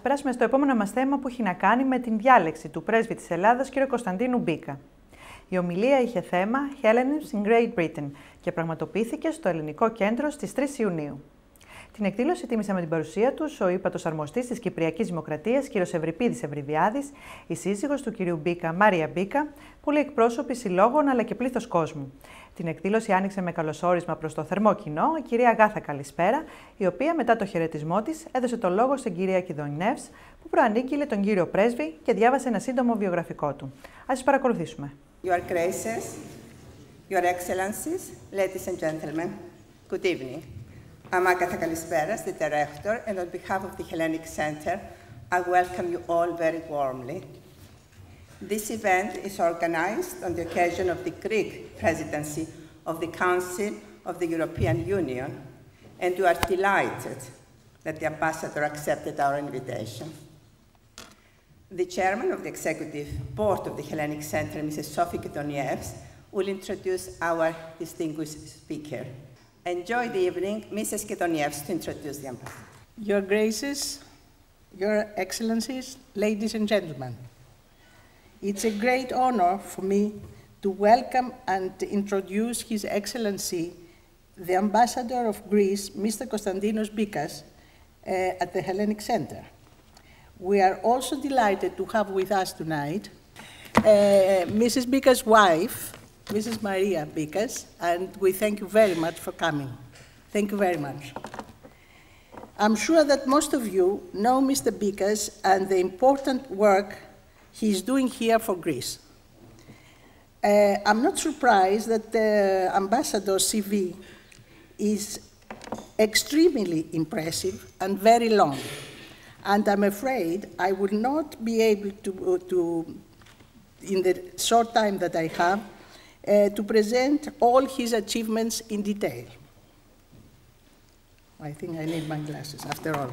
περάσουμε στο επόμενο μας θέμα που έχει να κάνει με την διάλεξη του Πρέσβη της Ελλάδας, κύριο Κωνσταντίνου Μπίκα. Η ομιλία είχε θέμα Hellenism in Great Britain και πραγματοποιήθηκε στο Ελληνικό Κέντρο στις 3 Ιουνίου. Την εκδήλωση τίμησαν με την παρουσία τους ο Ύπατος Αρμοστής της Κυπριακής Δημοκρατίας, κύριος Ευριπίδης Ευρυβιάδης, η σύζυγος του κυρίου Μπίκα, Μαρία Μπίκα, πολλοί εκπρόσωποι συλλόγων αλλά και πλήθος κόσμου. Την εκδήλωση άνοιξε με καλωσόρισμα προς το θερμό κοινό η κυρία Αγάθα Καλησπέρα, η οποία μετά το χαιρετισμό της έδωσε το λόγο στην κυρία Κιδονιεύς, που προανήγγειλε τον κύριο Πρέσβη και διάβασε ένα σύντομο βιογραφικό του. Ας τις παρακολουθήσουμε. Your Graces, Your Excellencies, ladies and gentlemen, good evening. I'm Αγάθα Καλησπέρα, the director, and on behalf of the Hellenic Center, I welcome you all very warmly. This event is organized on the occasion of the Greek presidency of the Council of the European Union, and we are delighted that the ambassador accepted our invitation. The chairman of the executive board of the Hellenic Center, Mrs. Sophie Kidonievs, will introduce our distinguished speaker. Enjoy the evening. Mrs. Kidonievs to introduce the ambassador. Your Graces, Your Excellencies, ladies and gentlemen. It's a great honor for me to welcome and introduce His Excellency, the Ambassador of Greece, Mr. Kωνσταντίνος Μπίκας, at the Hellenic Center. We are also delighted to have with us tonight Mrs. Bika's wife, Mrs. Maria Bíka, and we thank you very much for coming. Thank you very much. I'm sure that most of you know Mr. Bíka and the important work he's doing here for Greece. I'm not surprised that the ambassador's CV is extremely impressive and very long. And I'm afraid I will not be able to in the short time that I have, to present all his achievements in detail. I think I need my glasses after all.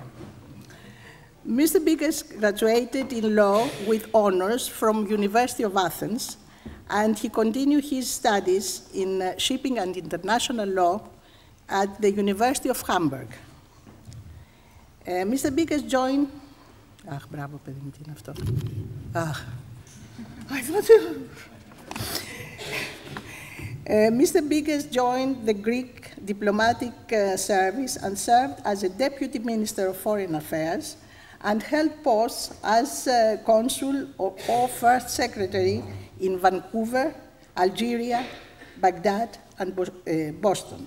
Mr. Bíka graduated in law with honors from University of Athens, and he continued his studies in shipping and international law at the University of Hamburg. Mr. Bíka joined... Ach, bravo, παιδί μου, τι είναι αυτό. Ach, I thought... Mr. Bíka joined the Greek diplomatic service and served as a Deputy Minister of Foreign Affairs and held posts as Consul or First Secretary in Vancouver, Algeria, Baghdad, and Boston.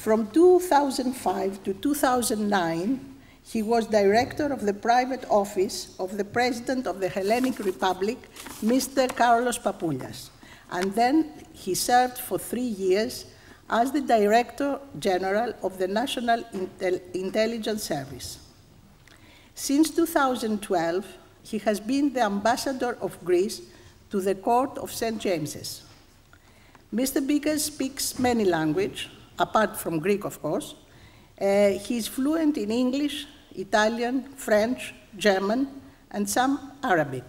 From 2005 to 2009, he was director of the private office of the President of the Hellenic Republic, Mr. Carlos Papoulias. And then he served for 3 years as the Director General of the National Intelligence Service. Since 2012, he has been the Ambassador of Greece to the Court of St. James's. Mr. Bíka speaks many languages, apart from Greek, of course. He is fluent in English, Italian, French, German, and some Arabic.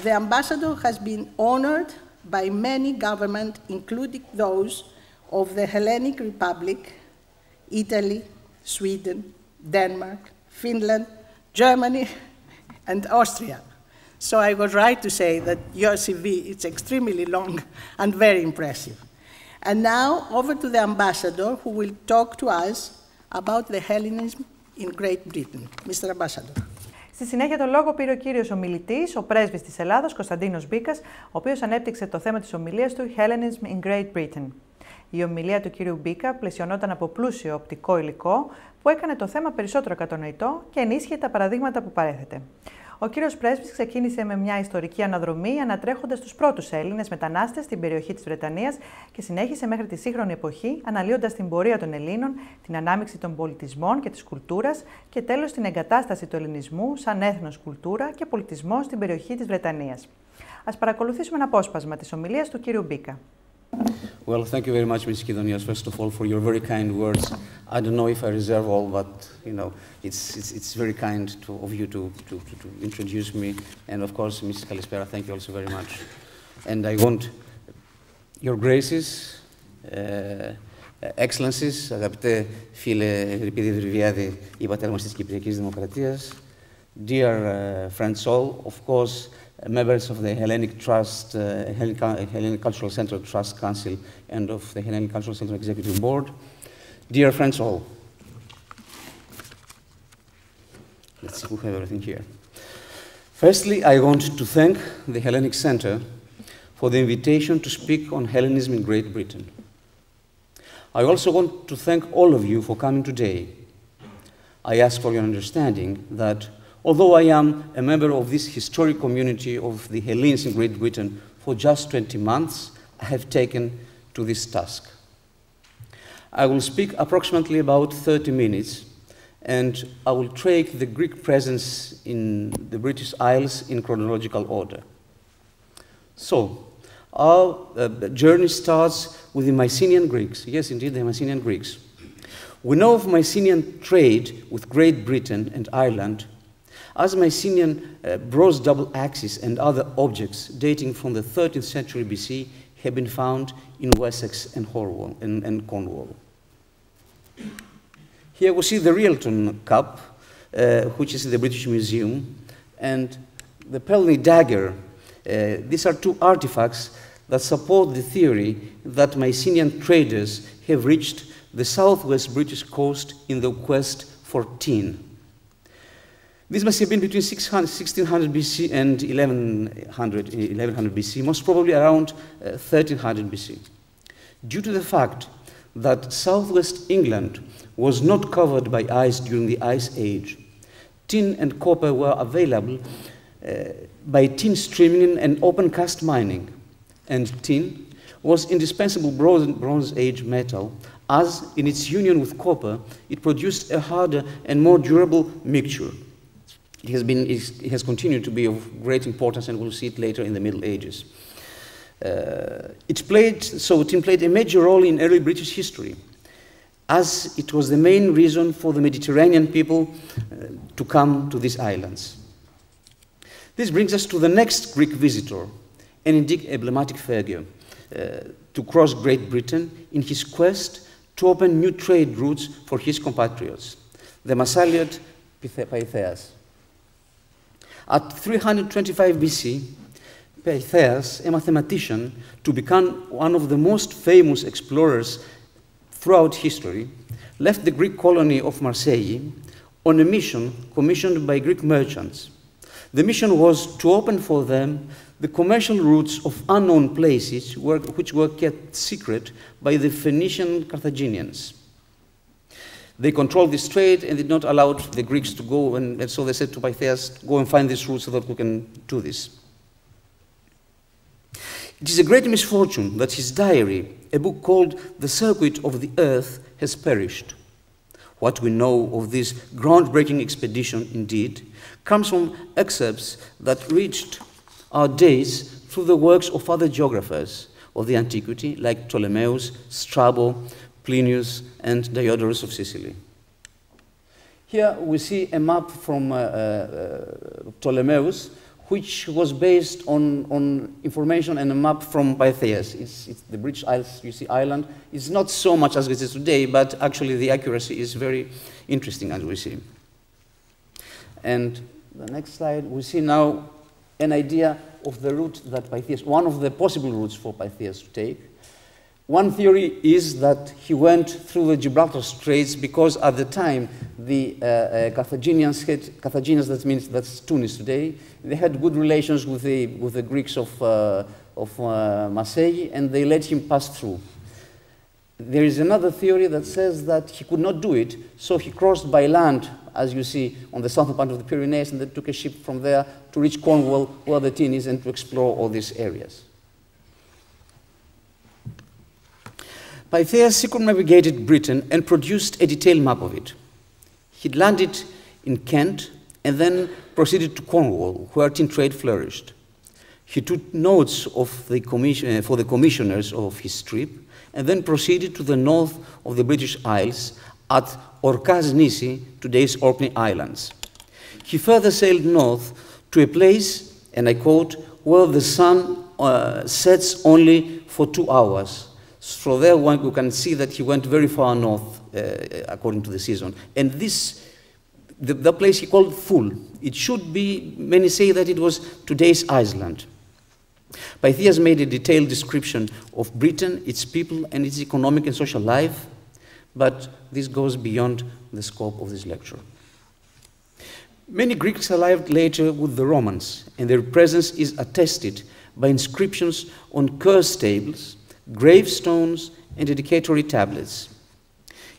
The ambassador has been honored by many governments, including those of the Hellenic Republic, Italy, Sweden, Denmark, Finland, Germany, and Austria. So I was right to say that your CV is extremely long and very impressive. And now, over to the ambassador, who will talk to us about the Hellenism in Great Britain. Mr. Ambassador. Στη συνέχεια τον λόγο πήρε ο κύριος ομιλητής, ο πρέσβης της Ελλάδας, Κωνσταντίνος Μπίκας, ο οποίος ανέπτυξε το θέμα της ομιλίας του Hellenism in Great Britain. Η ομιλία του κύριου Μπίκα πλαισιωνόταν από πλούσιο οπτικό υλικό που έκανε το θέμα περισσότερο κατανοητό και ενίσχυε τα παραδείγματα που παρέθετε. Ο κύριος Πρέσβης ξεκίνησε με μια ιστορική αναδρομή ανατρέχοντας τους πρώτους Έλληνες μετανάστες στην περιοχή της Βρετανίας και συνέχισε μέχρι τη σύγχρονη εποχή αναλύοντας την πορεία των Ελλήνων, την ανάμειξη των πολιτισμών και της κουλτούρας και τέλος την εγκατάσταση του ελληνισμού σαν έθνος, κουλτούρα και πολιτισμό στην περιοχή της Βρετανίας. Ας παρακολουθήσουμε ένα απόσπασμα της ομιλίας του κύριου Μπίκα. Well, thank you very much, Ms. Kidonias, first of all, for your very kind words. I don't know if I reserve all, but you know, it's very kind of you to introduce me. And of course, Mrs. Kalispera, thank you also very much. And I want your graces, Excellencies, αγαπητέ φίλε Ευριπίδη Ευρυβιάδη, Ύπατος Αρμοστής της Κυπριακής Δημοκρατίας, dear friends all, of course, members of the Hellenic Trust, Hellenic Cultural Center Trust Council and of the Hellenic Cultural Center Executive Board, dear friends all. Let's see, we have everything here. Firstly, I want to thank the Hellenic Center for the invitation to speak on Hellenism in Great Britain. I also want to thank all of you for coming today. I ask for your understanding that although I am a member of this historic community of the Hellenes in Great Britain for just 20 months, I have taken to this task. I will speak approximately about 30 minutes, and I will take the Greek presence in the British Isles in chronological order. So, our journey starts with the Mycenaean Greeks. Yes, indeed, the Mycenaean Greeks. We know of Mycenaean trade with Great Britain and Ireland as Mycenaean bronze double axes and other objects dating from the 13th century BC have been found in Wessex and Cornwall. Here we see the Realton Cup, which is in the British Museum, and the Pelney dagger. These are two artifacts that support the theory that Mycenaean traders have reached the southwest British coast in the quest for tin. This must have been between 1600 BC and 1100 BC, most probably around 1300 BC. Due to the fact that southwest England was not covered by ice during the Ice Age, tin and copper were available by tin streaming and open cast mining, and tin was indispensable Bronze Age metal, as in its union with copper, it produced a harder and more durable mixture. It has continued to be of great importance, and we'll see it later in the Middle Ages. Tin played a major role in early British history, as it was the main reason for the Mediterranean people to come to these islands. This brings us to the next Greek visitor, an indeed emblematic figure, to cross Great Britain in his quest to open new trade routes for his compatriots, the Massaliot Pytheas. At 325 BC, Pytheas, a mathematician, to become one of the most famous explorers throughout history, left the Greek colony of Marseille on a mission commissioned by Greek merchants. The mission was to open for them the commercial routes of unknown places which were kept secret by the Phoenician Carthaginians. They controlled this trade and did not allow the Greeks to go, and so they said to Pytheas, go and find this route so that we can do this. It is a great misfortune that his diary, a book called The Circuit of the Earth, has perished. What we know of this groundbreaking expedition, indeed, comes from excerpts that reached our days through the works of other geographers of the antiquity, like Ptolemaeus, Strabo, Plinius, and Diodorus of Sicily. Here we see a map from Ptolemaeus, which was based on information and a map from Pytheas. It's the British Isles, you see, island. It's not so much as it is today, but actually the accuracy is very interesting, as we see. And the next slide, we see now an idea of the route that Pytheas, one of the possible routes for Pytheas to take. One theory is that he went through the Gibraltar Straits because at the time the Carthaginians, that means that's Tunis today, they had good relations with the Greeks of Marseille, and they let him pass through. There is another theory that says that he could not do it, so he crossed by land, as you see, on the southern part of the Pyrenees, and then took a ship from there to reach Cornwall, where the tin is, and to explore all these areas. Pytheas circumnavigated Britain and produced a detailed map of it. He landed in Kent and then proceeded to Cornwall, where tin trade flourished. He took notes of for the commissioners of his trip, and then proceeded to the north of the British Isles at Orcas Nisi, today's Orkney Islands. He further sailed north to a place, and I quote, where the sun sets only for 2 hours, So there we can see that he went very far north according to the season. And this, the place he called Thule. It should be, many say that it was today's Iceland. Pythias made a detailed description of Britain, its people, and its economic and social life, but this goes beyond the scope of this lecture. Many Greeks arrived later with the Romans, and their presence is attested by inscriptions on curse tables, gravestones, and dedicatory tablets.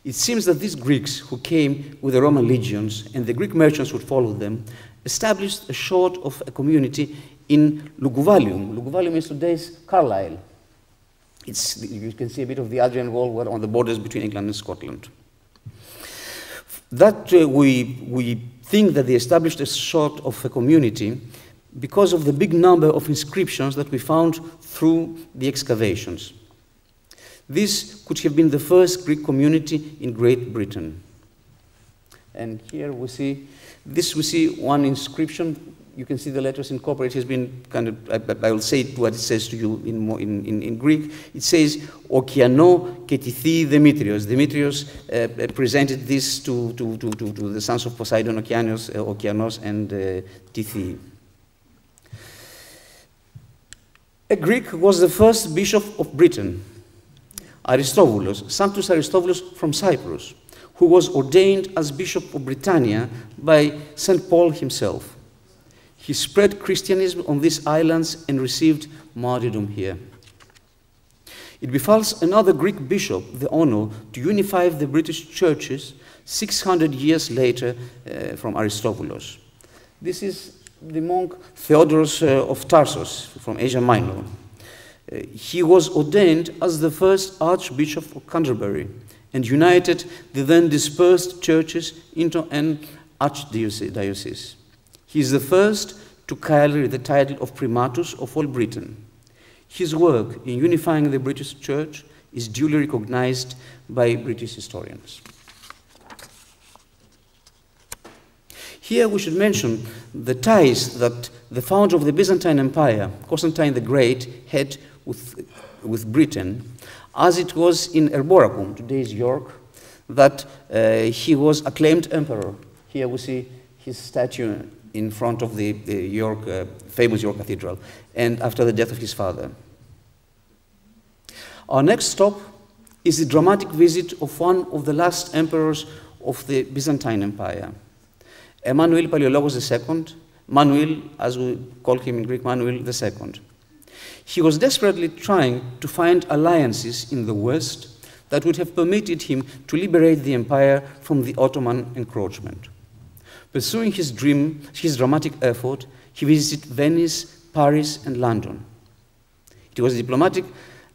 It seems that these Greeks who came with the Roman legions and the Greek merchants who followed them established a sort of a community in Luguvalium. Luguvalium is today's Carlisle. You can see a bit of the Adrian Wall on the borders between England and Scotland. That we think that they established a sort of a community because of the big number of inscriptions that we found through the excavations. This could have been the first Greek community in Great Britain. And here we see, we see one inscription. You can see the letters incorporated. It has been kind of, I will say what it says to you in Greek. It says, Okiano ke tithi Demetrios. Demetrios presented this to the sons of Poseidon, Okeanos and Tithi. A Greek was the first bishop of Britain, Aristobulus, Sanctus Aristobulus from Cyprus, who was ordained as Bishop of Britannia by St. Paul himself. He spread Christianism on these islands and received martyrdom here. It befalls another Greek bishop the honor to unify the British churches 600 years later from Aristobulus. This is the monk Theodoros of Tarsus from Asia Minor. He was ordained as the first Archbishop of Canterbury and united the then dispersed churches into an archdiocese. He is the first to carry the title of Primatus of all Britain. His work in unifying the British Church is duly recognized by British historians. Here we should mention the ties that the founder of the Byzantine Empire, Constantine the Great, had with Britain, as it was in Erboracum, today's York, that he was acclaimed emperor. Here we see his statue in front of the famous York Cathedral, and after the death of his father. Our next stop is the dramatic visit of one of the last emperors of the Byzantine Empire, Emmanuel Palaiologos II, Manuel, as we call him in Greek, Manuel II. He was desperately trying to find alliances in the West that would have permitted him to liberate the empire from the Ottoman encroachment. Pursuing his dream, his dramatic effort, he visited Venice, Paris, and London. It was a diplomatic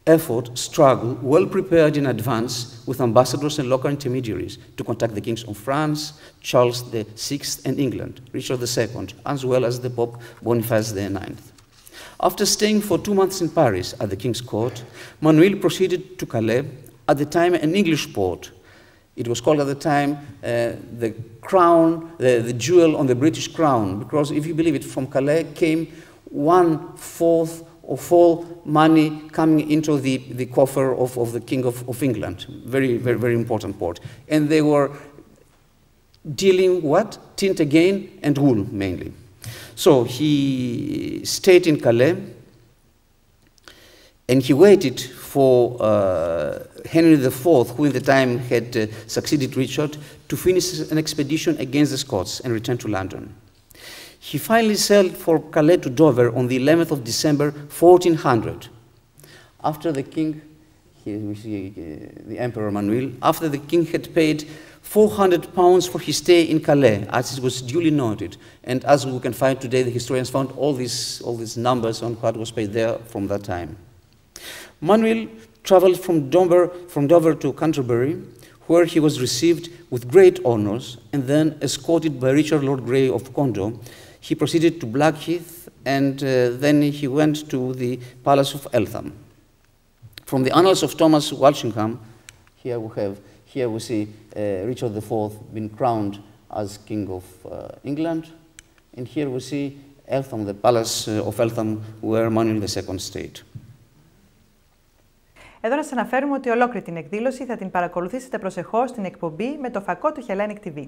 effort, struggle, well prepared in advance with ambassadors and local intermediaries to contact the kings of France, Charles VI, and England, Richard II, as well as the Pope Boniface IX. After staying for 2 months in Paris at the king's court, Manuel proceeded to Calais, at the time an English port. It was called at the time the crown, the jewel on the British crown, because if you believe it, from Calais came 1/4 of all money coming into the coffer of the King of England. Very, very, very important port. And they were dealing what? Tint again and wool mainly. So he stayed in Calais and he waited for Henry IV, who in the time had succeeded Richard, to finish an expedition against the Scots and return to London. He finally sailed for Calais to Dover on the 11th of December, 1400. After the king, here we see the Emperor Manuel, after the king had paid £400 for his stay in Calais, as it was duly noted. And as we can find today, the historians found all these numbers on what was paid there from that time. Manuel traveled from Dover to Canterbury, where he was received with great honors, and then escorted by Richard Lord Grey of Condo. He proceeded to Blackheath, and then he went to the Palace of Eltham. From the Annals of Thomas Walsingham, here we see Richard IV being crowned as King of England, and here we see Eltham, the Palace of Eltham, where Manuel II stayed. Εδώ να σας αναφέρουμε ότι ολόκληρη την εκδήλωση θα την παρακολουθήσετε προσεχώς στην εκπομπή με το φακό του Hellenic TV.